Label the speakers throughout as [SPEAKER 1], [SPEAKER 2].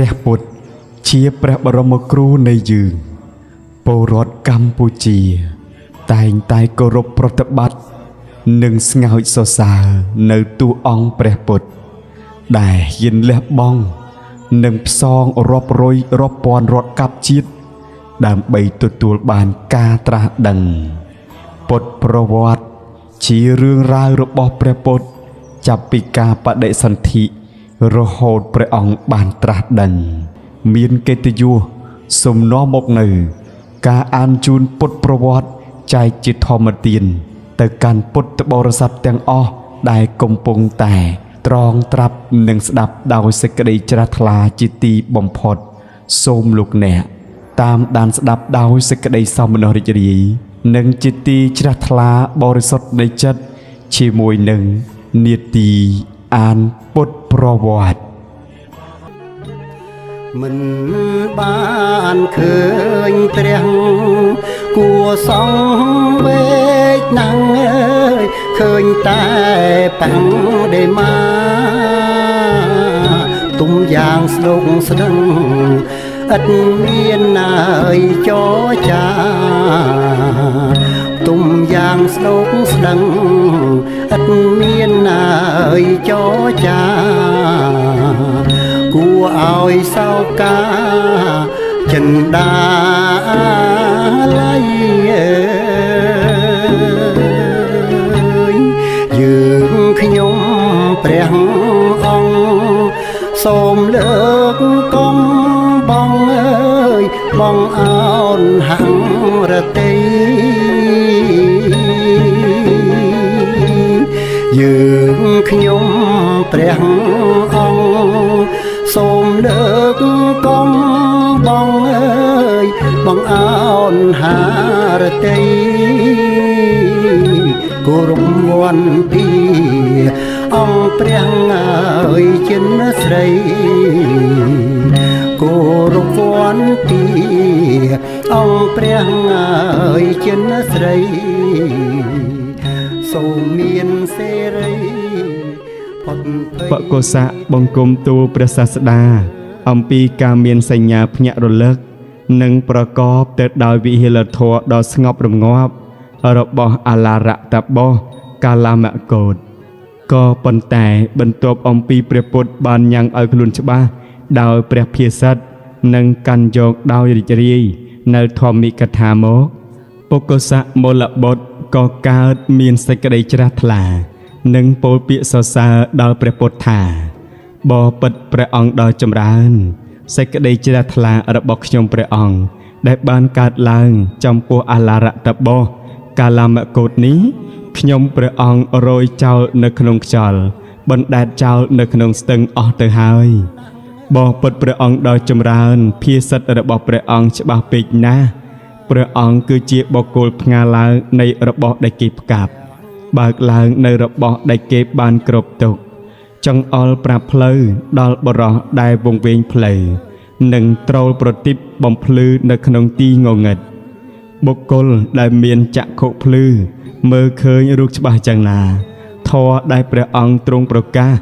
[SPEAKER 1] ព្រះពុទ្ធជាព្រះបរមគ្រូនៃយើងពលរដ្ឋកម្ពុជាតែងតែគោរពប្រតិបត្តិនិងស្ងើចសរសើរនៅតួអង្គព្រះពុទ្ធដែលហ៊ានលះបង់និងផ្សងរាប់រយរាប់ពាន់រដ្ឋកັບជាតិដើម្បីទទួលបានការត្រាស់ដឹងពុទ្ធប្រវត្តិជារឿងរ៉ាវរបស់ព្រះពុទ្ធចាប់ពីការបដិសន្ធិរហូតព្រះអង្គបានត្រាស់ដឹងមានកិត្តិយសសំណងមកនៅការអានជូនពុទ្ធប្រវត្តិចែកជាធម្មទានទៅកាន់ពុទ្ធបរិស័ទទាំងអស់ដែលកំពុងតែត្រងត្រាប់និងស្ដាប់ដោយសេចក្តីជ្រះថ្លាជាទីបំផុតសូមលោកអ្នកតាមដានស្ដាប់ដោយសេចក្តីសោមនស្សរីករាយនិងជាទីជ្រះថ្លាបរិសុទ្ធនៃចិត្តជាមួយនឹងនាទីអានពុទ្ធប្រវត្តិ
[SPEAKER 2] មិនបានឃើញព្រះគួសងវេកណាំងអើយឃើញតែប៉ាំងដេម៉ាទុំយ៉ាងស្ដុកស្ដឹងឥតមានណាយចរចាទុំយ៉ាងស្ដុកស្ដឹងឥតមានណាយចរចាគួរឲ្យសោកាចិន្តាល័យយើងខ្ញុំព្រះអង្គសូមលើកកុំបងអើយបងអោនហង្រតីយើងខ្ញុំព្រះអង្គសូមលើកកុំបងអើយបងអោនហារតីគោរពវន្ទាអង្គព្រះអើយចិនស្រីគោរពវន្ទាអង្គព្រះអើយចិនស្រីសូមមានសេរី
[SPEAKER 1] បកុសៈបង្គំទូលព្រះសាស្តាអំពីការមានសញ្ញាភ្ញាក់រលឹកនិងប្រកបទៅដោយវិហិលធម៌ដ៏ស្ងប់រងាប់របស់អាឡារតបោកាឡាមកោតក៏ប៉ុន្តែបន្ទាប់អំពីព្រះពុទ្ធបានញ៉ាំងឲ្យខ្លួនច្បាស់ដោយព្រះភាសិតនិងកាន់យកដោយរីករាយនៅធម្មិកថាមកបកុសៈមូលបុត្រក៏កើតមានសេចក្តីជ្រះថ្លានិងពោលពាក្យសរសើរដល់ព្រះពុទ្ធថាបបិទ្ធព្រះអង្គដ៏ចម្រើនសេចក្តីជ្រះថ្លារបស់ខ្ញុំព្រះអង្គដែលបានកើតឡើងចំពោះអាឡារតបោកាឡាមកោតនេះខ្ញុំព្រះអង្គរយចោលនៅក្នុងខ្យល់បណ្ដែតចោលនៅក្នុងស្ទឹងអស់ទៅហើយបបិទ្ធព្រះអង្គដ៏ចម្រើនភាសិតរបស់ព្រះអង្គច្បាស់ពេកណាស់ព្រះអង្គគឺជាបុគ្គលផ្ងាឡើងនៃរបស់ដែលគេផ្កាប់បើកឡើងនៅរបស់ដែលគេបានគ្រប់ទុកចង្អុលប្រាប់ផ្លូវដល់បរោះដែលវង្វេងផ្លូវនិងត្រូលប្រទីបបំភ្លឺនៅក្នុងទីងងឹតបុគ្គលដែលមានចក្ខុភ្លឺមើលឃើញរូបច្បាស់យ៉ាងណាធម៌ដែលព្រះអង្គទ្រង់ប្រកាស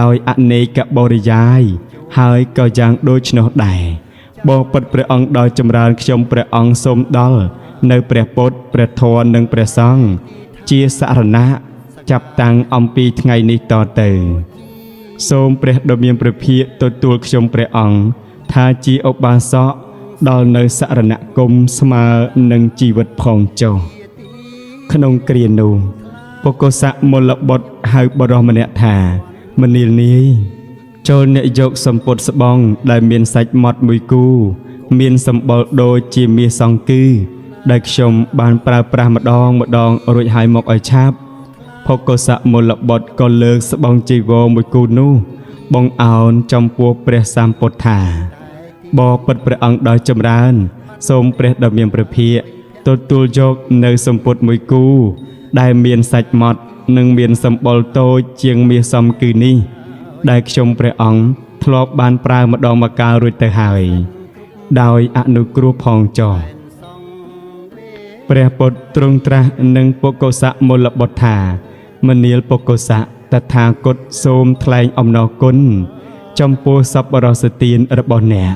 [SPEAKER 1] ដោយអនេកបរិយាយហើយក៏យ៉ាងដូចនោះដែរបបិទ្ធព្រះអង្គដ៏ចម្រើនខ្ញុំព្រះអង្គសូមដល់នៅព្រះពុទ្ធព្រះធម៌និងព្រះសង្ឃជាសរណៈចាប់តាំងអំពីថ្ងៃនេះតទៅសូមព្រះដ៏មានព្រះភិក្ខទទួលខ្ញុំព្រះអង្គថាជាឧបាសកដល់នៅសរណគមស្មើនឹងជីវិតផងចុះក្នុងគ្រានោះបកុសៈមូលបុត្រហៅបរិសម្នាក់ថាមនាលនាយចូលអ្នកយកសម្ពុតស្បង់ដែលមានសាច់ម៉ត់មួយគូមានសម្បុរដូចជាមាសសង្គឺដែលខ្ញុំបានប្រើប្រាស់ម្ដងរួចហើយមកឲ្យឆាប់បកុសៈមូលបុត្រក៏លើកស្បង់ជីវរមួយគូនោះបងអោនចំពោះព្រះសម្ពុទ្ធថាបបិទ្ធព្រះអង្គដ៏ចម្រើនសូមព្រះដ៏មានព្រះភិក្ខទទួលយកនៅសម្ពុតមួយគូដែលមានសាច់ម៉ត់និងមានសម្បុរតូចជាងមាសសំគឺនេះដែលខ្ញុំព្រះអង្គធ្លាប់បានប្រើម្ដងម្កាលរួចទៅហើយដោយអនុគ្រោះផងចុះព្រះពុទ្ធទ្រង់ត្រាស់នឹងបកុសៈមូលបុត្រថាមនាលបកុសៈតថាគតសូមថ្លែងអំណរគុណ ចំពោះសប្បុរសទានរបស់អ្នក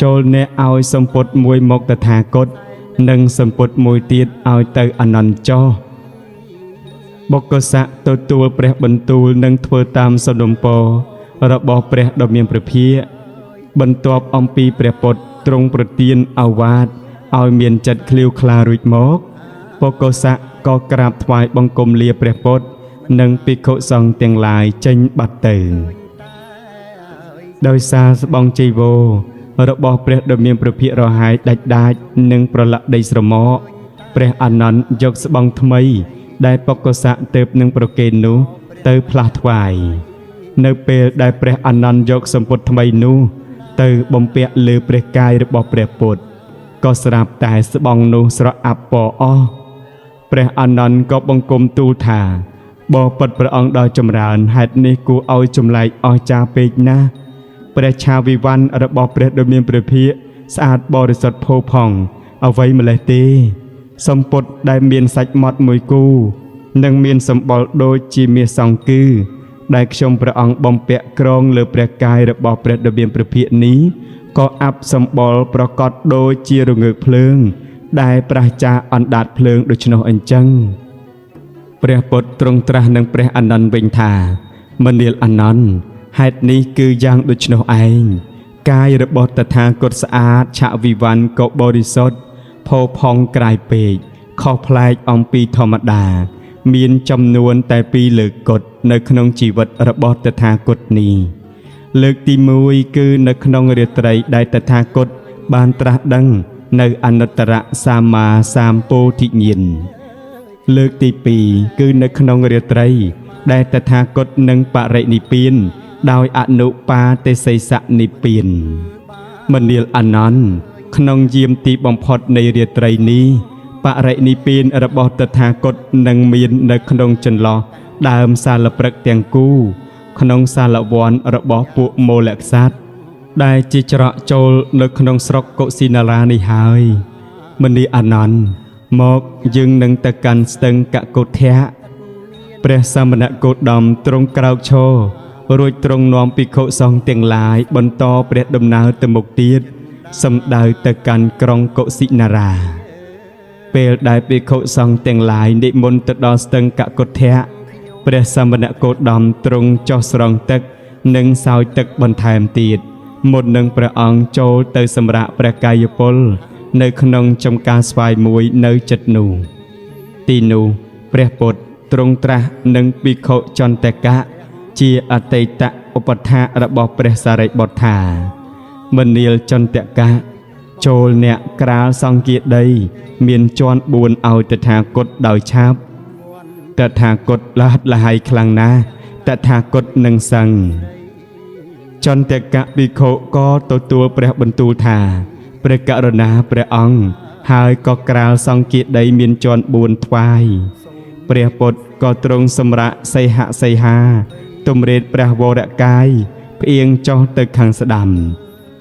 [SPEAKER 1] ចូលអ្នកឲ្យសម្ពុតមួយមកតថាគតនិងសម្ពុតមួយទៀតឲ្យទៅអនន្តចោបុគ្គស័កទទួលព្រះបន្ទូលនិងធ្វើតាមសំណុំពររបស់ព្រះដ៏មានព្រះភិក្ខបន្ទាប់អំពីព្រះពុទ្ធទ្រង់ប្រទានឱវាទឲ្យមានចិត្តឃ្លាវខ្លារួចមកបុគ្គស័កក៏ក្រាបថ្វាយបង្គំលាព្រះពុទ្ធនិងភិក្ខុសង្ឃទាំងឡាយចេញបាត់ទៅដោយសារស្បង់ចីវររបស់ព្រះដ៏មានព្រះភិក្ខរហាយដាច់និងប្រឡាក់ដីស្រមោកព្រះអានន្ទយកស្បង់ថ្មីដែលបុគ្គស័កទើបនឹងប្រគេននោះទៅផ្លាស់ថ្វាយនៅពេលដែលព្រះអានន្ទយកសម្ពុតថ្មីនោះទៅបំពាក់លើព្រះកាយរបស់ព្រះពុទ្ធក៏ស្រាប់តែស្បង់នោះស្រអាប់ពណ៌អស់ព្រះអានន្ទក៏បង្គំទូលថាបបិទ្ធព្រះអង្គដ៏ចម្រើនហេតុនេះគួរឲ្យចម្លែកអស្ចារ្យពេកណាស់ព្រះឆាវិវ័នរបស់ព្រះដ៏មានព្រះភិក្ខស្អាតបរិសុទ្ធផូរផង់អ្វីម្លេះទេសម្ពុតដែលមានសាច់ម៉ត់មួយគូនិងមានសម្បុរដូចជាមាសសង្គឺដែលខ្ញុំព្រះអង្គបំពាក់ក្រងលើព្រះកាយរបស់ព្រះដ៏មានព្រះភិក្ខនេះក៏អាប់សម្បុរប្រកបដូចជារងើកភ្លើងដែលប្រះចាអណ្ដាតភ្លើងដូច្នោះអញ្ចឹងព្រះពុទ្ធទ្រង់ត្រាស់នឹងព្រះអានន្ទវិញថាមនាលអានន្ទហេតុនេះគឺយ៉ាងដូច្នោះឯងកាយរបស់តថាគតស្អាតឆវិវ័នក៏បរិសុទ្ធផូរផង់ក្រៃពេកខុសប្លែកអំពីធម្មតាមានចំនួនតែ2លើកគត់នៅក្នុងជីវិតរបស់តថាគតនេះលើកទី1គឺនៅក្នុងរាត្រីដែលតថាគតបានត្រាស់ដឹងនៅអនុត្តរសម្មាសម្ពោធិញ្ញាណលើកទី2គឺនៅក្នុងរាត្រីដែលតថាគតនឹងបរិនិព្វានដោយអនុបាទិសេសនិព្វានមនាលអានន្ទក្នុងយាមទីបំផុតនៃរាត្រីនេះបរិនិព្វានរបស់តថាគតនឹងមាននៅក្នុងចន្លោះដើមសាលព្រឹកទាំងគូក្នុងសាលវ័នរបស់ពួកមូលក្សត្រដែលជាច្រកចូលនៅក្នុងស្រុកកុសិនារានេះហើយមនាលអានន្ទមកយើងនឹងទៅកាន់ស្ទឹងកកុធៈព្រះសមណគោតមទ្រង់ក្រោកឈររួចទ្រង់នាំភិក្ខុសង្ឃទាំងឡាយបន្តព្រះដំណើរទៅមុខទៀតសំដៅទៅកាន់ក្រុងកុសិនារាពេលដែលភិក្ខុសង្ឃទាំងឡាយនិមន្តទៅដល់ស្ទឹងកកុធៈព្រះសមណគោតមទ្រង់ចុះស្រង់ទឹកនិងសោយទឹកបន្ថែមទៀតមុននឹងព្រះអង្គចូលទៅសម្រាកព្រះកាយពលនៅក្នុងចំការស្វាយមួយនៅជិតនោះទីនោះព្រះពុទ្ធទ្រង់ត្រាស់នឹងភិក្ខុចន្ទកៈជាអតីតឧបថារបស់ព្រះសារីបុត្រថាមនាលចន្ទកៈចូលអ្នកក្រាលសង្គាដីមានជាន់4ឲ្យតថាគតដោយឆាប់តថាគតលះលហើយខ្លាំងណាស់តថាគតនឹងសឹងចន្ទកៈភិក្ខុក៏ទទួលព្រះបន្ទូលថាព្រះករុណាព្រះអង្គហើយក៏ក្រាលសង្គាដីមានជាន់4ថ្វាយព្រះពុទ្ធក៏ទ្រង់សម្រាកសីហសីហាទំរេតព្រះវរកាយផ្អៀងចុះទៅខាងស្ដាំ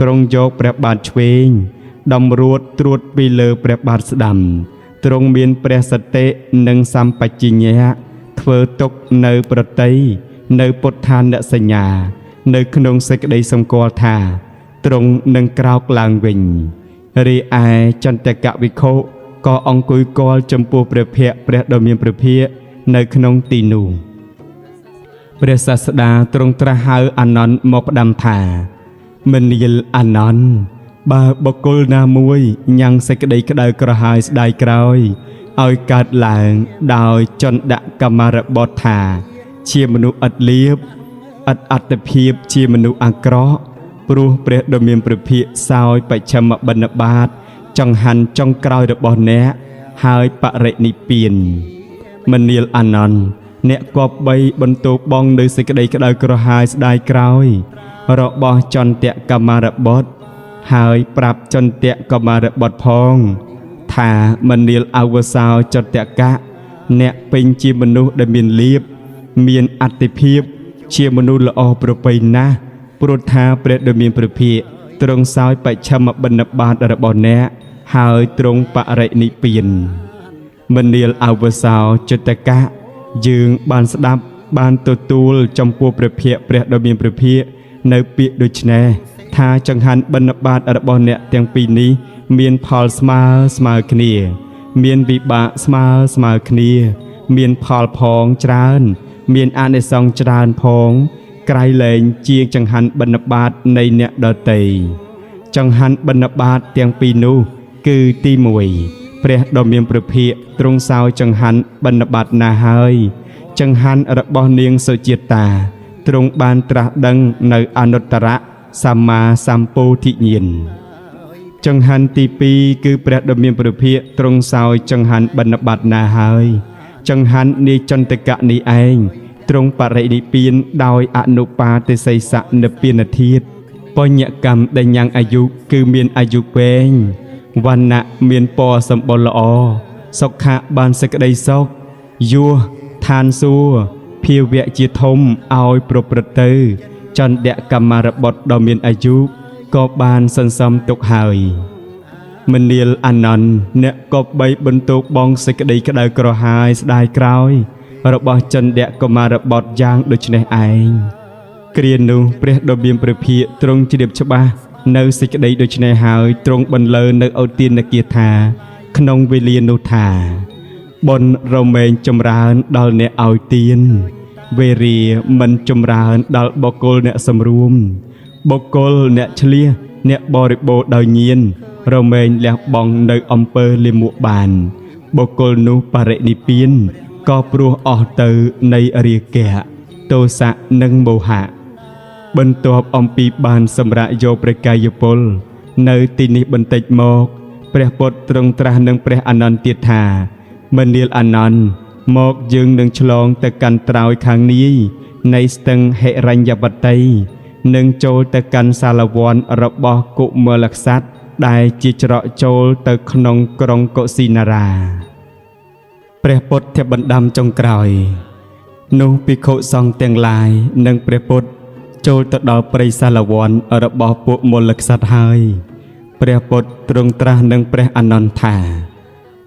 [SPEAKER 1] ទ្រង់យកព្រះបាទឆ្វេងដំរួតត្រួតពីលើព្រះបាទស្ដាំទ្រង់មានព្រះសតិនិងសម្បជញ្ញៈធ្វើទុកនៅប្រតិនៅពុទ្ធានសញ្ញានៅក្នុងសេចក្តីសម្គាល់ថាទ្រង់នឹងក្រោកឡើងវិញរីឯចន្ទកវិខុក៏អង្គុយគាល់ចំពោះព្រះភ័ក្ត្រព្រះដ៏មានព្រះភិក្ខនៅក្នុងទីនោះព្រះសាស្តាទ្រង់ត្រាស់ហៅអានន្ទមកផ្ដាំថាមនាលអានន្ទបើបុគ្គលណាមួយញ៉ាំងសេចក្តីក្តៅក្រហាយស្ដាយក្រោយឲ្យកើតឡើងដោយចន្ទកម្មរបទថាជាមនុស្សឥតលៀបឥតអត្តភាពជាមនុស្សអាក្រក់ព្រោះព្រះដ៏មានព្រះភិក្ខសោយបច្ឆិមបណ្ឌបាតចង្ហាន់ចុងក្រោយរបស់អ្នកហើយបរិនិព្វានមនាលអានន្ទអ្នកគប្បីបន្ទោបងនៅសេចក្តីក្តៅក្រហាយស្ដាយក្រោយរបស់ចន្ទកម្មរបទហើយប្រាប់ចន្ទកម្មរបទផងថាមនាលអវសោចន្ទកៈអ្នកពេញជាមនុស្សដែលមានលៀបមានអត្តភាពជាមនុស្សល្អប្រពៃណាស់ព្រោះថាព្រះដ៏មានព្រះភិក្ខទ្រង់សោយបច្ឆិមបណ្ឌបាតរបស់អ្នកហើយទ្រង់បរិនិព្វានមនាលអវសោចន្ទកៈយើងបានស្ដាប់បានទទួលចំពោះព្រះភិក្ខព្រះដ៏មានព្រះភិក្ខ នៅពាក្យដូចនេះថាចង្ហាន់បិណ្ឌបាតរបស់អ្នកទាំងពីរនេះមានផលស្មើគ្នាមានវិបាកស្មើគ្នាមានផលផងច្រើនមានអានិសង្សច្រើនផងក្រៃលែងជាងចង្ហាន់បិណ្ឌបាតនៃអ្នកដទៃចង្ហាន់បិណ្ឌបាតទាំងពីរនោះគឺទី1ព្រះដ៏មានព្រះភិក្ខទ្រង់សោយចង្ហាន់បិណ្ឌបាតណាហើយចង្ហាន់របស់នាងសុជាតាទ្រង់បានត្រាស់ដឹងនៅអនុត្តរសម្មាសម្ពោធិញ្ញាណចង្ហាន់ទី2គឺព្រះដ៏មានព្រះភិក្ខទ្រង់សោយចង្ហាន់បិណ្ឌបាតណាហើយចង្ហាន់នាយចន្ទកៈនេះឯងទ្រង់បរិនិព្វានដោយអនុបាទិសេសៈនិព្វានធាតុបញ្ញកម្មដែលញ៉ាំងអាយុគឺមានអាយុវែងវណ្ណៈមានពណ៌សម្បុរល្អសុខៈបានសេចក្តីសុខយោឋានសួគ៌ភាវៈជាធំឲ្យប្រព្រឹត្តទៅចន្ទកម្មរបុត្រដ៏មានអាយុក៏បានសន្សំទុកហើយមនាលអានន្ទអ្នកក៏បីបន្ទោកបងសេចក្តីក្តៅក្រហាយស្ដាយក្រោយរបស់ចន្ទកុមារបុត្រយ៉ាងដូចនេះឯងគ្រានោះព្រះដ៏មានព្រះភិក្ខទ្រង់ជ្រាបច្បាស់នៅសេចក្តីដូចនេះហើយទ្រង់បន្លឺនៅឧទានគាថាក្នុងវេលានោះថាបុណ្យរមែងចម្រើនដល់អ្នកឲ្យទានវេរាមិនចម្រើនដល់បុគ្គលអ្នកសម្រួមបុគ្គលអ្នកឆ្លៀសអ្នកបរិបូរដោយញាណរមែងលះបង់នៅអំពើលាមកបានបុគ្គលនោះបរិនិព្វានក៏ព្រោះអស់ទៅនៃរាគៈទោសៈនិងមោហៈបន្ទាប់អំពីបានសម្រាប់យកព្រះកាយពលនៅទីនេះបន្តិចមកព្រះពុទ្ធទ្រង់ត្រាស់នឹងព្រះអានន្ទទៀតថាមនាលអានន្ទមកយើងនឹងឆ្លងទៅកាន់ត្រើយខាងនាយនៃស្ទឹងហិរញ្ញវតីនឹងចូលទៅកាន់សាលវ័នរបស់កុមលក្សត្រដែលជាច្រកចូលទៅក្នុងក្រុងកុសិនារាព្រះពុទ្ធបណ្ដាំចុងក្រោយនោះភិក្ខុសង្ឃទាំងឡាយនិងព្រះពុទ្ធចូលទៅដល់ព្រៃសាលវ័នរបស់ពួកមលក្សត្រហើយព្រះពុទ្ធទ្រង់ត្រាស់នឹងព្រះអានន្ទថា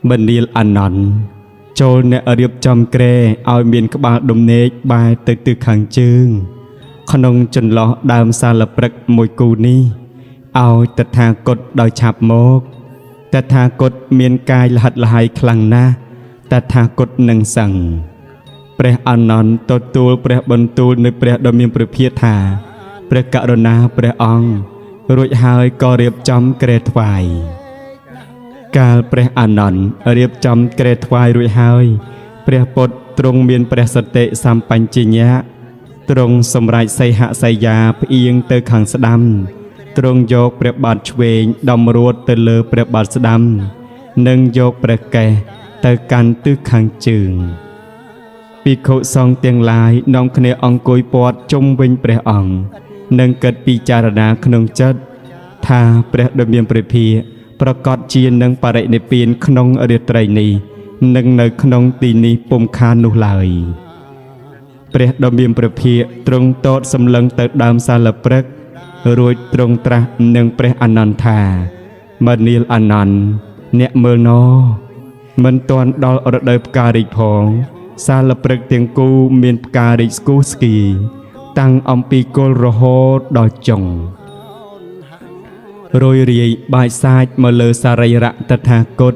[SPEAKER 1] មនាលអានន្ទចូលអ្នករៀបចំគ្រែឲ្យមានក្បាលដំណេកបែរទៅទិសខាងជើងក្នុងចន្លោះដើមសាលព្រឹក្សមួយគូនេះឲ្យតថាគតដោយឆាប់មកតថាគតមានកាយលហិតលហើយខ្លាំងណាស់តថាគតនឹងសឹងព្រះអានន្ទទទួលព្រះបន្ទូលនៃព្រះដ៏មានព្រះភិក្ខថាព្រះករុណាព្រះអង្គរួចហើយក៏រៀបចំគ្រែថ្វាយកាលព្រះអានន្ទរៀបចំគ្រែថ្វាយរួចហើយព្រះពុទ្ធទ្រង់មានព្រះសតិសម្បញ្ញៈទ្រង់សម្រេចសីហសីយាផ្អៀងទៅខាងស្ដាំទ្រង់យកព្រះបាទឆ្វេងដំរួតទៅលើព្រះបាទស្ដាំនិងយកព្រះកេសទៅកាន់ទិសខាងជើងភិក្ខុសង្ឃទាំងឡាយនាំគ្នាអង្គុយព័ទ្ធជុំវិញព្រះអង្គនិងគិតពិចារណាក្នុងចិត្តថាព្រះដ៏មានព្រះភិក្ខប្រកាសជានឹងបរិនិព្វានក្នុងរាត្រីនេះនិងនៅក្នុងទីនេះពុំខាននោះឡើយព្រះដ៏មានព្រះភិក្ខទ្រង់តតសម្លឹងទៅដើមសាលព្រឹក្សរួចទ្រង់ត្រាស់នឹងព្រះអានន្ទថាមនាលអានន្ទអ្នកមើលណោមិនទាន់ដល់រដូវផ្ការីកផងសាលព្រឹក្សទាំងគូមានផ្ការីកស្គូស្គីតាំងអំពីគល់រហូតដល់ចុងរយរាយបាចសាចមកលើសារីរៈតថាគត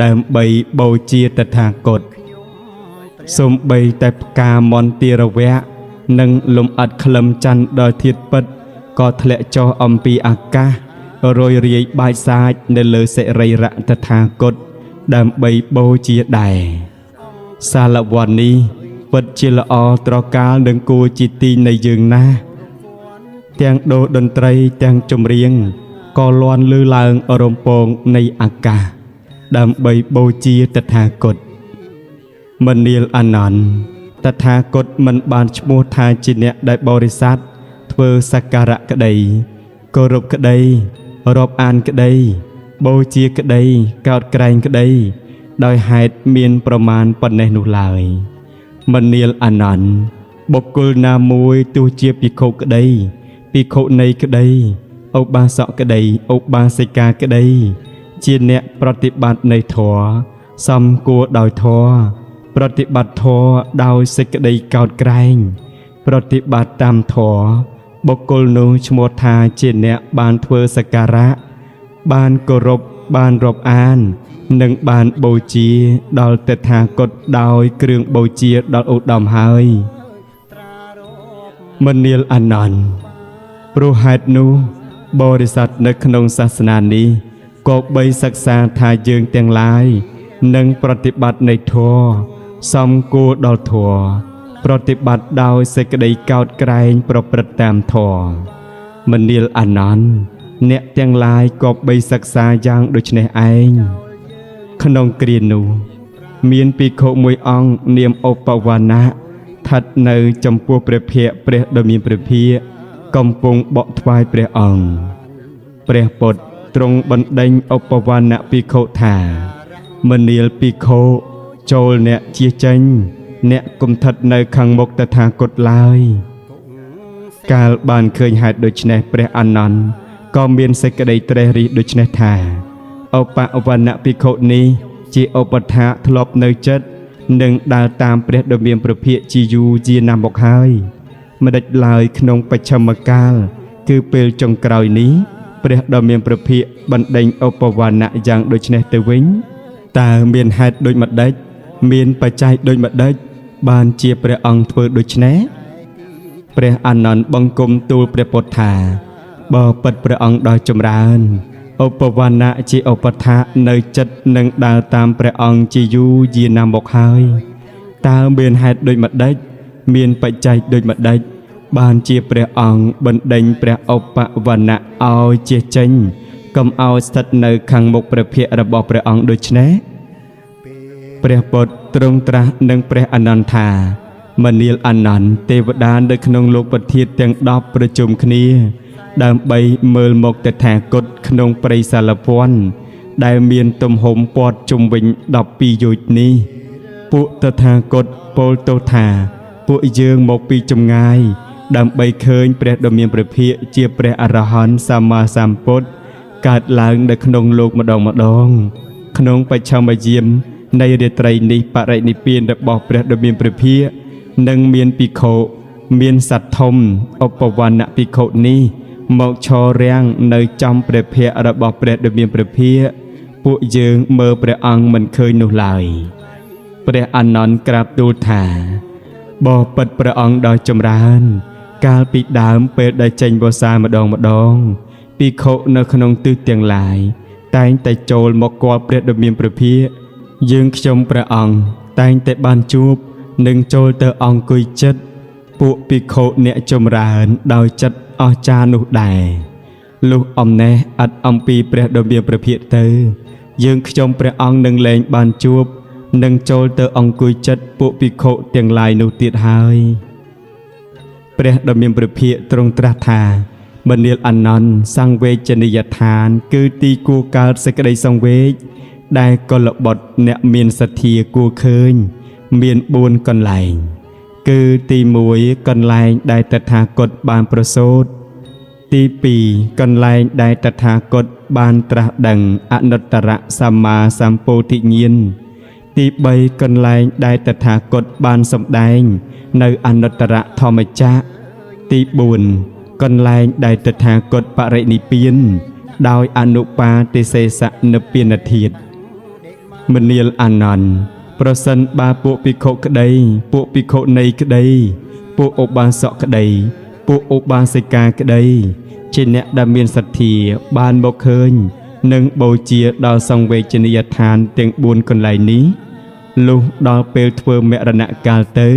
[SPEAKER 1] ដើម្បីបូជាតថាគតសូម្បីតែផ្កាមន្ទារវៈនិងលំអិតក្លឹមច័ន្ទដល់ធាតុពិតក៏ធ្លាក់ចុះអំពីអាកាសរយរាយបាចសាចនៅលើសិរីរៈតថាគតដើម្បីបូជាដែរសាលវ័ននេះពិតជាល្អត្រកាលនឹងគួរជាទីនៃយើងណាស់ទាំងដូរតន្ត្រីទាំងចម្រៀងក៏លាន់ឮឡើងរំពងនៃអាកាសដើម្បីបូជាតថាគតមនាលអានន្ទតថាគតមិនបានឈ្មោះថាជាអ្នកដែលបរិស័ទធ្វើសក្ការៈក្តីគោរពក្តីរាប់អានក្តីបូជាក្តីកោតក្រែងក្តីដោយហេតុមានប្រមាណប៉ុណ្ណេះនោះឡើយមនាលអានន្ទបុគ្គលណាមួយទោះជាភិក្ខុក្តីភិក្ខុនីក្តីឧបាសកក្តីឧបាសិកាក្តីជាអ្នកប្រតិបត្តិនៃធម៌សំគួរដោយធម៌ប្រតិបត្តិធម៌ដោយសេចក្តីកោតក្រែងប្រតិបត្តិតាមធម៌ បុគ្គលនោះឈ្មោះថាជាអ្នកបានធ្វើសក្ការៈបានគោរពបានរាប់អាននិងបានបូជាដល់តថាគតដោយគ្រឿងបូជាដល់ឧត្តមហើយមនាលអានន្ទព្រោះហេតុនោះបរិស័ទនៅក្នុងសាសនានេះក៏បីសិក្សាថាយើងទាំងឡាយនឹងប្រតិបត្តិនៃធម៌សំគួរដល់ធម៌ប្រតិបត្តិដោយសេចក្តីកោតក្រែងប្រព្រឹត្តតាមធម៌មនាលអានន្ទអ្នកទាំងឡាយក៏បីសិក្សាយ៉ាងដូចនេះឯងក្នុងគ្រានោះមានភិក្ខុមួយអង្គនាមឧបវណ្ណៈស្ថិតនៅចំពោះព្រះភ័ក្ត្រព្រះដ៏មានព្រះភាកកំពុងបកថ្វាយព្រះអង្គព្រះពុទ្ធទ្រង់បណ្ដេញឧបវណ្ណៈភិក្ខុថាមនាលភិក្ខុចូលអ្នកជៀសចេញអ្នកគំថិតនៅខាងមុខតថាគតឡើយកាលបានឃើញហេតុដូច្នេះព្រះអានន្ទក៏មានសេចក្តីត្រេះរិះដូច្នេះថាឧបវណ្ណៈភិក្ខុនេះជាឧបថាធ្លាប់នៅចិត្តនិងដើរតាមព្រះដ៏មានព្រះភិក្ខជាយូរជាណាស់មកហើយមិនដេចឡើយក្នុងបច្ឆមកាលគឺពេលចុងក្រោយនេះព្រះដ៏មានព្រះភិក្ខបណ្ដេញឧបវណ្ណៈយ៉ាងដូចនេះទៅវិញតើមានហេតុដូចម្ដេចមានបច្ច័យដូចម្ដេចបានជាព្រះអង្គធ្វើដូច្នេះព្រះអានន្ទបង្គំទូលព្រះពុទ្ធថាបើពិតព្រះអង្គដ៏ចម្រើនឧបវណ្ណៈជាឧបថានៅចិត្តនឹងដើរតាមព្រះអង្គជាយូរយារណាស់មកហើយតើមានហេតុដូចម្ដេចមានបច្ច័យដូចម្ដេចបានជាព្រះអង្គបណ្ដេញព្រះឧបវណ្ណៈឲ្យជៀសចេញកុំឲ្យស្ថិតនៅខាងមុខព្រះភ័ក្ត្ររបស់ព្រះអង្គដូច្នេះព្រះពុទ្ធទ្រង់ត្រាស់នឹងព្រះអានន្ទថាមនាលអានន្ទទេវតានៅក្នុងលោកពធាតុទាំង10ប្រជុំគ្នាដើម្បីមើលមកតថាគតក្នុងព្រៃសាលពន្ធដែលមានទំហំព័ទ្ធជុំវិញ12យោជន៍នេះពួកតថាគតពោលទោសថាពួកយើងមកពីចម្ងាយដើម្បីឃើញព្រះដ៏មានព្រះភិក្ខជាព្រះអរហន្តសម្មាសម្ពុទ្ធកើតឡើងនៅក្នុងលោកម្ដងក្នុងបច្ឆមយាមនៃរាត្រីនេះបរិនិព្វានរបស់ព្រះដ៏មានព្រះភិក្ខនិងមានភិក្ខុមានសត្វធំឧបវណ្ណៈភិក្ខុនេះមកឈររាំងនៅចំព្រះភ័ក្ត្ររបស់ព្រះដ៏មានព្រះភិក្ខពួកយើងមើលព្រះអង្គមិនឃើញនោះឡើយព្រះអានន្ទក្រាបទូលថាបបិទ្ធព្រះអង្គដ៏ចម្រើនកាលពីដើមពេលដែលចេញវស្សាម្ដងភិក្ខុនៅក្នុងទិសទាំងឡាយតែងតែចូលមកគាល់ព្រះដ៏មានព្រះភិក្ខយើងខ្ញុំព្រះអង្គតែងតែបានជួបនិងចូលទៅអង្គុយចិត្តពួកភិក្ខុអ្នកចម្រើនដោយចិត្តអស្ចារ្យនោះដែរលុះអំណេះឥតអំពីព្រះដ៏មានព្រះភិក្ខទៅយើងខ្ញុំព្រះអង្គនឹងលែងបានជួបនិងចូលទៅអង្គុយចិត្តពួកភិក្ខុទាំងឡាយនោះទៀតហើយព្រះដ៏មានព្រះភិក្ខទ្រង់ត្រាស់ថាមនាលអានន្ទសង្វេជនីយដ្ឋានគឺទីគួរកើតសេចក្តីសង្វេគដែលកុលបុត្រអ្នកមានសទ្ធាគួរឃើញមាន4កន្លែងគឺទី1កន្លែងដែលតថាគតបានប្រសូតទី2កន្លែងដែលតថាគតបានត្រាស់ដឹងអនុត្តរសម្មាសម្ពោធិញ្ញាណទី3កន្លែងដែលតថាគតបានសម្ដែងនៅអនុត្តរធម្មចក្រទី4កន្លែងដែលតថាគតបរិនិព្វានដោយអនុបាទិសេសនិព្វានធាតុមនាលអានន្ទប្រសិនបើពួកភិក្ខុក្តីពួកភិក្ខុនីក្តីពួកឧបាសកក្តីពួកឧបាសិកាក្តីជាអ្នកដែលមានសទ្ធាបានមកឃើញនិងបូជាដល់សង្វេជនីយដ្ឋានទាំង4កន្លែងនេះលុះដល់ពេលធ្វើមរណកាលទៅ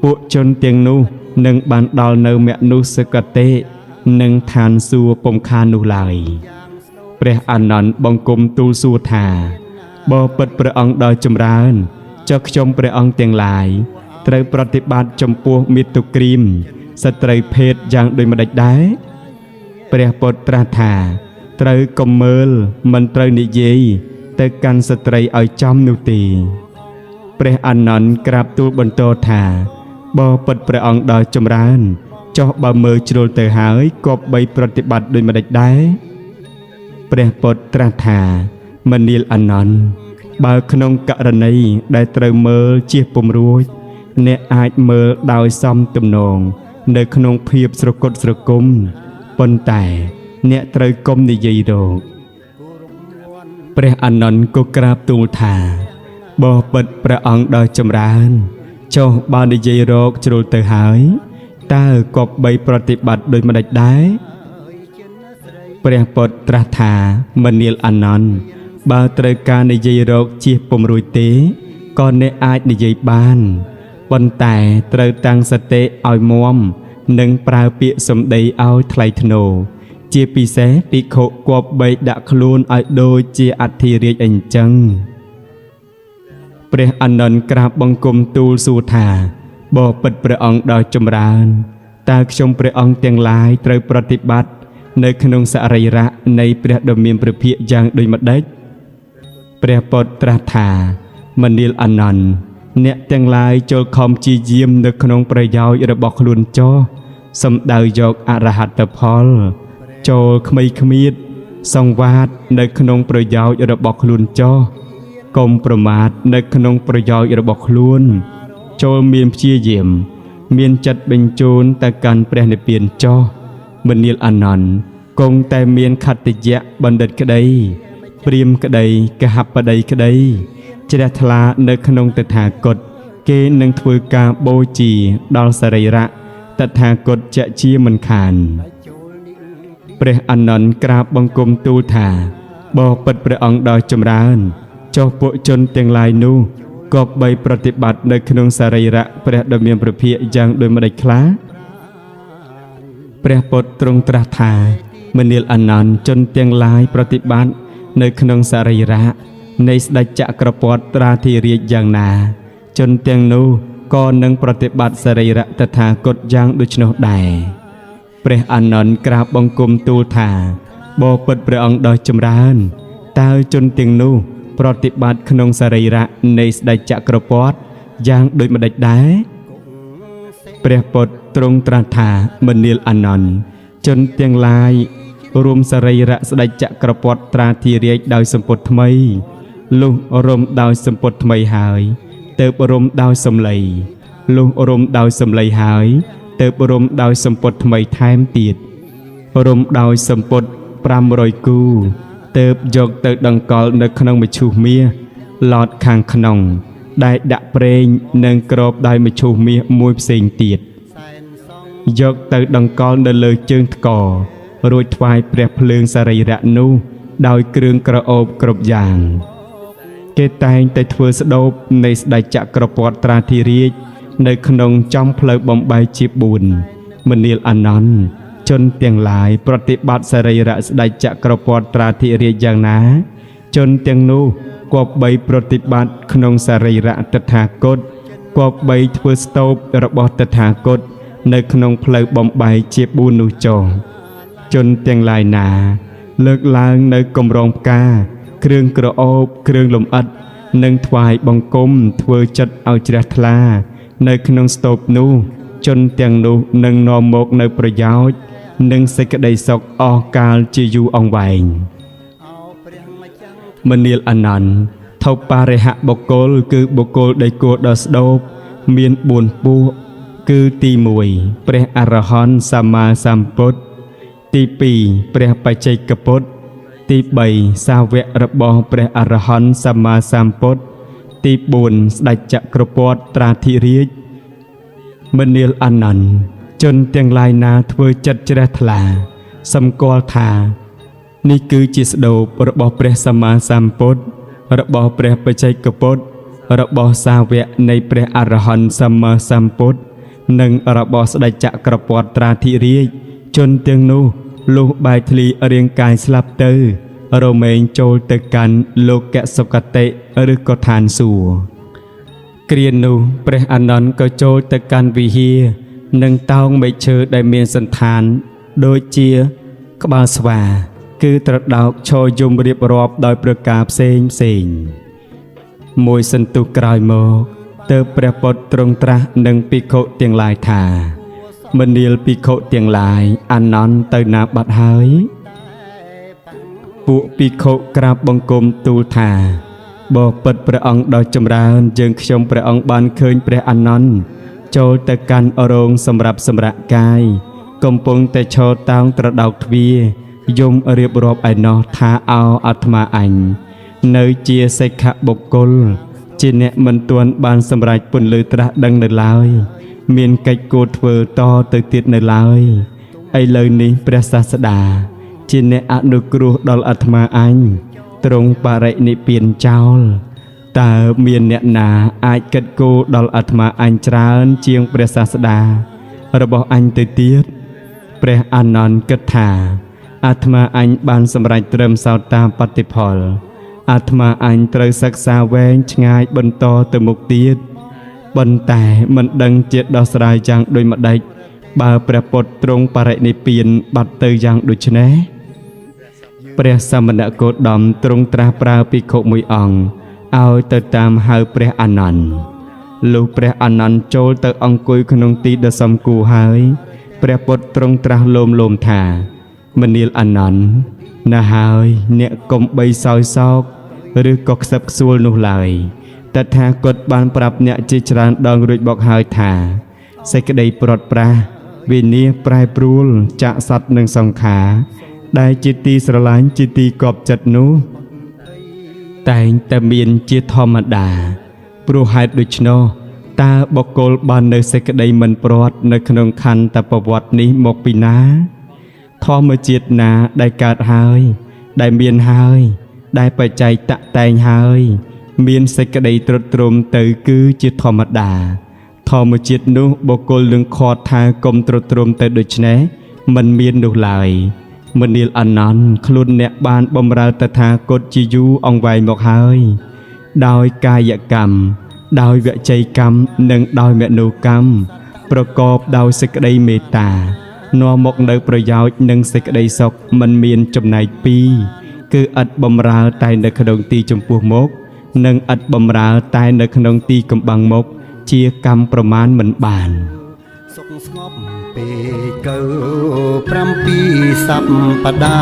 [SPEAKER 1] ពួកជនទាំងនោះនឹងបានដល់នៅមនុស្សកតិនិងឋានសួគ៌ពុំខាននោះឡើយព្រះអានន្ទបង្គំទូលសួរថាបបិទ្ធព្រះអង្គដ៏ចម្រើនចុះខ្ញុំព្រះអង្គទាំងឡាយត្រូវប្រតិបត្តិចំពោះមាតុក្រីមស្ត្រីភេទយ៉ាងដូចម្ដេចដែរព្រះពុទ្ធត្រាស់ថាត្រូវកុំមើលមិនត្រូវនិយាយទៅកាន់ស្ត្រីឲ្យចំនោះទេព្រះអានន្ទក្រាបទូលបន្តថាបបិទ្ធព្រះអង្គដ៏ចម្រើនចុះបើមើលជ្រុលទៅហើយក៏បីប្រតិបត្តិដូចម្ដេចដែរព្រះពុទ្ធត្រាស់ថាមនាលអានន្ទបើក្នុងករណីដែលត្រូវមើលជៀសពុំរួចអ្នកអាចមើលដោយសមទំនង នៅក្នុងភាពស្រគត់ស្រគំប៉ុន្តែអ្នកត្រូវកុំនិយាយរកព្រះអានន្ទក៏ក្រាបទូលថាបបិទ្ធព្រះអង្គដ៏ចម្រើនចុះបើនិយាយរកជ្រុលទៅហើយតើគប្បីប្រតិបត្តិដូចម្ដេចដែរព្រះពុទ្ធត្រាស់ថាមនាលអានន្ទបើត្រូវការនិយាយរកជៀសពុំរួចទេក៏អ្នកអាចនិយាយបានប៉ុន្តែត្រូវតាំងសតិឲ្យមាំនិងប្រើពាក្យសម្ដីឲ្យថ្លៃថ្នូរជាពិសេសភិក្ខុគប្បីដាក់ខ្លួនឲ្យដូចជាអធិរាជអញ្ចឹងព្រះអានន្ទក្រាបបង្គំទូលសួរថាបបិទ្ធព្រះអង្គដ៏ចម្រើនតើខ្ញុំព្រះអង្គទាំងឡាយត្រូវប្រតិបត្តិនៅក្នុងសរីរៈនៃព្រះដ៏មានព្រះភិក្ខយ៉ាងដូចម្ដេចព្រះពុទ្ធត្រាស់ថាមនាលអានន្ទអ្នកទាំងឡាយចូលខំព្យាយាមនៅក្នុងប្រយោជន៍របស់ខ្លួនចោះសំដៅយកអរហត្តផលចូលក្មេងគ្មៀតសង្វាតនៅក្នុងប្រយោជន៍របស់ខ្លួនចោះកុំប្រមាថនៅក្នុងប្រយោជន៍របស់ខ្លួនចូលមានព្យាយាមមានចិត្តបញ្ជូនទៅកាន់ព្រះនិព្វានចោះមនាលអានន្ទគង់តែមានខត្តយៈបណ្ឌិតក្តីព្រាហ្មណ៍ក្តីកហបតីក្តីជ្រះថ្លានៅក្នុងតថាគតគេនឹងធ្វើការបូជាដល់សរីរៈតថាគតជាជាមិនខានព្រះអានន្ទក្រាបបង្គំទូលថាបបិទ្ធព្រះអង្គដ៏ចម្រើនចុះពួកជនទាំងឡាយនោះក៏បីប្រតិបត្តិនៅក្នុងសរីរៈព្រះដ៏មានព្រះភិក្ខយ៉ាងដូចម្ដេចខ្លះព្រះពុទ្ធទ្រង់ត្រាស់ថាមនាលអានន្ទជនទាំងឡាយប្រតិបត្តិនៅក្នុងសរីរៈនៃស្ដេចចក្រពត្តិត្រាធិរាជយ៉ាងណាជនទាំងនោះក៏នឹងប្រតិបត្តិសរីរៈតថាគតយ៉ាងដូច្នោះដែរព្រះអានន្ទក្រាបបង្គំទូលថាបបិទ្ធព្រះអង្គដ៏ចម្រើនតើជនទាំងនោះប្រតិបត្តិក្នុងសរីរៈនៃស្ដេចចក្រពត្តិយ៉ាងដូចម្ដេចដែរព្រះពុទ្ធទ្រង់ត្រាស់ថាមនាលអានន្ទជនទាំងឡាយរួមសរីរៈស្ដេចចក្រពត្តិត្រាធិរាជដោយសម្ពុតថ្មីលុះរំដោយសម្ពុតថ្មីហើយទើបរំដោយសំឡីលុះរំដោយសំឡីហើយទើបរំដោយសម្ពុតថ្មីថែមទៀតរំដោយសម្ពុត500គូទើបយកទៅដង្កល់នៅក្នុងមឈូសមាសឡោតខាងក្នុងដែលដាក់ប្រេងនិងក្របដោយមឈូសមាសមួយផ្សេងទៀតយកទៅដង្កល់នៅលើជើងថ្ករួចថ្វាយព្រះភ្លើងសរីរៈនោះដោយគ្រឿងក្រអូបគ្រប់យ៉ាងគេតែងតែធ្វើស្ដូបនៃស្ដេចចក្រពត្តិត្រាធិរាជនៅក្នុងចំផ្លូវបំបីជា4មនាលអានន្ទជនទាំងឡាយប្រតិបត្តិសរីរៈស្ដេចចក្រពត្តិត្រាធិរាជយ៉ាងណាជនទាំងនោះគប្បីប្រតិបត្តិក្នុងសរីរៈតថាគតគប្បីធ្វើស្ទូបរបស់តថាគតនៅក្នុងផ្លូវបំបីជា4នោះចុះជនទាំងឡាយណាលើកឡើងនៅកម្រងផ្កាគ្រឿងក្រអូបគ្រឿងលម្អិតនិងថ្វាយបង្គំធ្វើចិត្តឲ្យជ្រះថ្លានៅក្នុងស្ទូបនោះជនទាំងនោះនឹងនាំមកនៅប្រយោជន៍និងសេចក្តីសុខអស់កាលជាយូរអង្វែងមនាលអានន្ទថោបរិហបុគ្គលគឺបុគ្គលដែលគួរដល់ស្ដូបមាន4ពួកគឺទី1ព្រះអរហន្តសម្មាសម្ពុទ្ធទី2ព្រះបច្ចេកពុទ្ធទី3សាវករបស់ព្រះអរហន្តសម្មាសម្ពុទ្ធទី4ស្ដេចចក្រពត្តិត្រាធិរាជមនាលអានន្ទជនទាំងឡាយណាធ្វើចិត្តជ្រះថ្លាសម្គាល់ថានេះគឺជាស្ដូបរបស់ព្រះសម្មាសម្ពុទ្ធរបស់ព្រះបច្ចេកពុទ្ធរបស់សាវកនៃព្រះអរហន្តសម្មាសម្ពុទ្ធនិងរបស់ស្ដេចចក្រពត្តិត្រាធិរាជជនទាំងនោះលុះបែកធ្លាយរាងកាយស្លាប់ទៅរមែងចូលទៅកាន់លោកសុគតិឬក៏ឋានសួគ៌គ្រានោះព្រះអានន្ទក៏ចូលទៅកាន់វិហារនិងតោងមែកឈើដែលមានសន្តានដូចជាក្បាលស្វាគឺត្រដោកឈរយំរៀបរាប់ដោយប្រការផ្សេងមួយសន្ទុះក្រោយមកទើបព្រះពុទ្ធទ្រង់ត្រាស់នឹងភិក្ខុទាំងឡាយថាមនាលភិក្ខុទាំងឡាយអានន្ទទៅណាបាត់ហើយពួកភិក្ខុក្រាបបង្គំទូលថាបបិទ្ធព្រះអង្គដ៏ចម្រើនយើងខ្ញុំព្រះអង្គបានឃើញព្រះអានន្ទ ចូលទៅកាន់អរោងសម្រាប់សម្រាកកាយកំពុងតែឈរតោងត្រដោកទ្វារយំរៀបរាប់ឯណោះថាអោអាត្មាអញនៅជាសិក្ខបុគ្គលជាអ្នកមិនទាន់បានសម្រេចពន្លឺត្រាស់ដឹងនៅឡើយមានកិច្ចគួរធ្វើតទៅទៀតនៅឡើយឥឡូវនេះព្រះសាស្តាជាអ្នកអនុគ្រោះដល់អាត្មាអញទ្រង់បរិនិព្វានចោលតើមានអ្នកណាអាចកិត្តគូដល់អាត្មាអញច្រើនជាងព្រះសាស្តារបស់អញទៅទៀតព្រះអានន្ទគិតថាអាត្មាអញបានសម្រេចត្រឹមសោតាបត្តិផលអាត្មាអញត្រូវសិក្សាវែងឆ្ងាយបន្តទៅមុខទៀតប៉ុន្តែមិនដឹងជាដោះស្រាយយ៉ាងដូចម្ដេចបើព្រះពុទ្ធទ្រង់បរិនិព្វានបាត់ទៅយ៉ាងដូចនេះព្រះសមណគោតមទ្រង់ត្រាស់ប្រើភិក្ខុមួយអង្គឲ្យទៅតាមហៅព្រះអានន្ទលុះព្រះអានន្ទចូលទៅអង្គុយក្នុងទីដ៏សំគួរហើយព្រះពុទ្ធទ្រង់ត្រាស់លោមថាមនាលអានន្ទណាស់ហើយអ្នកកុំបីសោយសោកឬក៏ខ្សឹបខ្សួលនោះឡើយតថាគតបានប្រាប់អ្នកជាច្រើនដងរួចមកហើយថាសេចក្តីព្រាត់ប្រាសវិនាសប្រែប្រួលចាក់សត្វនិងសង្ខារដែលជាទីស្រឡាញ់ជាទីគប់ចិត្តនោះតែងតែមានជាធម្មតាព្រោះហេតុដូច្នោះតើបុគ្គលបាននៅសេចក្តីមិនព្រាត់នៅក្នុងខណ្ឌតប្រវត្តិនេះមកពីណាធម្មជាតិណាដែលកើតហើយដែលមានហើយដែលបច្ច័យតតែងហើយមានសេចក្តីទ្រុឌទ្រោមទៅគឺជាធម្មតាធម្មជាតិនោះបុគ្គលនឹងខាត់ថាកុំទ្រុឌទ្រោមទៅដូច្នេះមិនមាននោះឡើយមនាលអានន្ទខ្លួនអ្នកបានបំរើតថាគតជាយូរអង្វែងមកហើយដោយកាយកម្មដោយវចីកម្មនិងដោយមនោកម្មប្រកបដោយសេចក្តីមេត្តានាំមកនៅប្រយោជន៍និងសេចក្តីសុខមិនមានចំណែកពីរគឺឥតបំរើតែនៅក្នុងទីចំពោះមុខនិងឥតបំរើតែនៅក្នុងទីកំបាំងមុខជាកម្មប្រមាណមិនបាន
[SPEAKER 2] សុខស្ងប់ពេកកើ7សប្តា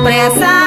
[SPEAKER 3] ព្រះសា